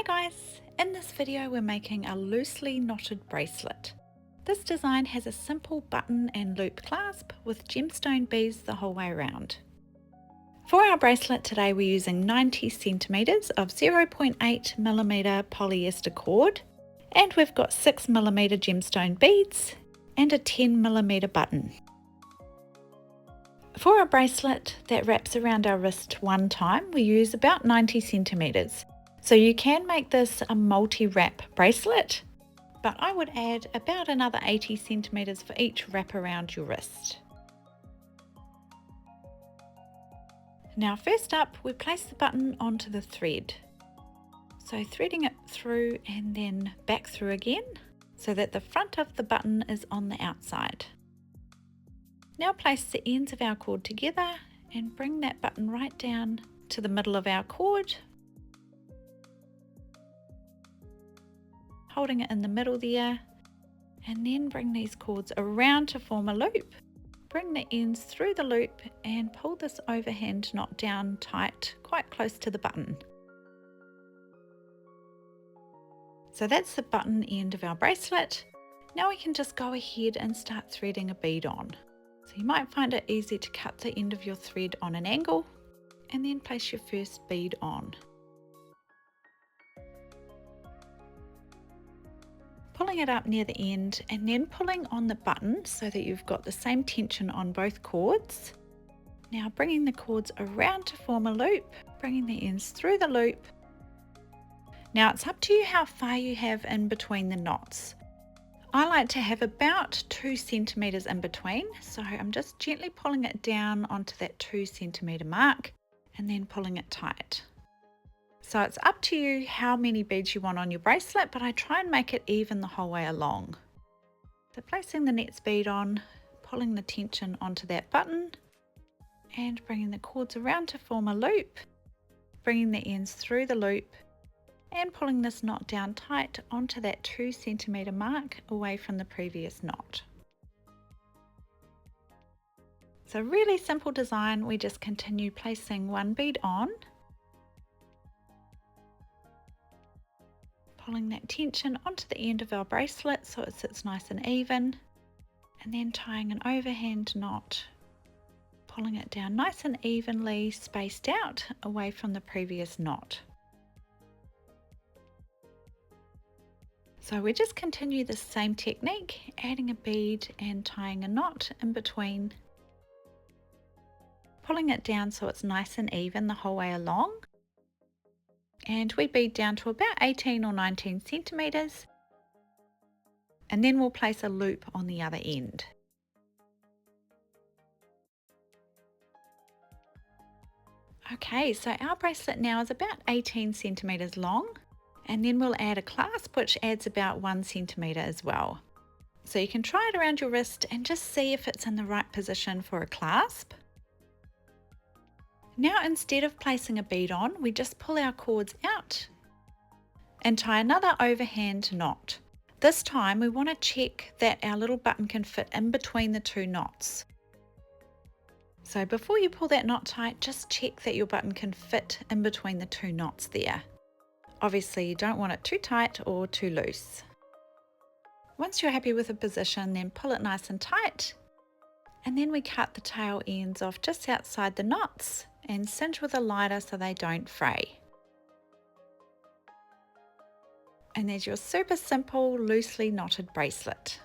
guys, in this video we're making a loosely knotted bracelet. This design has a simple button and loop clasp with gemstone beads the whole way around. For our bracelet today we're using 90 centimeters of 0.8mm polyester cord, and we've got 6mm gemstone beads and a 10mm button. For a bracelet that wraps around our wrist one time, we use about 90 centimeters. So you can make this a multi-wrap bracelet, but I would add about another 80 centimeters for each wrap around your wrist. Now first up, we place the button onto the thread. So threading it through and then back through again, so that the front of the button is on the outside. Now place the ends of our cord together and bring that button right down to the middle of our cord, holding it in the middle there, and then bring these cords around to form a loop. Bring the ends through the loop and pull this overhand knot down tight, quite close to the button. So that's the button end of our bracelet. Now we can just go ahead and start threading a bead on. So you might find it easy to cut the end of your thread on an angle and then place your first bead on. Pulling it up near the end and then pulling on the button so that you've got the same tension on both cords. Now bringing the cords around to form a loop, bringing the ends through the loop. Now it's up to you how far you have in between the knots. I like to have about 2 centimeters in between, so I'm just gently pulling it down onto that 2 centimeter mark and then pulling it tight. So it's up to you how many beads you want on your bracelet, but I try and make it even the whole way along. So placing the next bead on, pulling the tension onto that button and bringing the cords around to form a loop, bringing the ends through the loop and pulling this knot down tight onto that 2 centimeter mark away from the previous knot. So really simple design, we just continue placing one bead on, pulling that tension onto the end of our bracelet so it sits nice and even, and then tying an overhand knot, pulling it down nice and evenly spaced out away from the previous knot. So we just continue the same technique, adding a bead and tying a knot in between, pulling it down so it's nice and even the whole way along. And we bead down to about 18 or 19 centimeters, and then we'll place a loop on the other end. Okay, so our bracelet now is about 18 centimeters long, and then we'll add a clasp which adds about 1 centimeter as well. So you can try it around your wrist and just see if it's in the right position for a clasp. Now instead of placing a bead on, we just pull our cords out and tie another overhand knot. This time we want to check that our little button can fit in between the two knots. So before you pull that knot tight, just check that your button can fit in between the two knots there. Obviously you don't want it too tight or too loose. Once you're happy with the position, then pull it nice and tight, and then we cut the tail ends off just outside the knots and cinch with a lighter so they don't fray. And there's your super simple loosely knotted bracelet.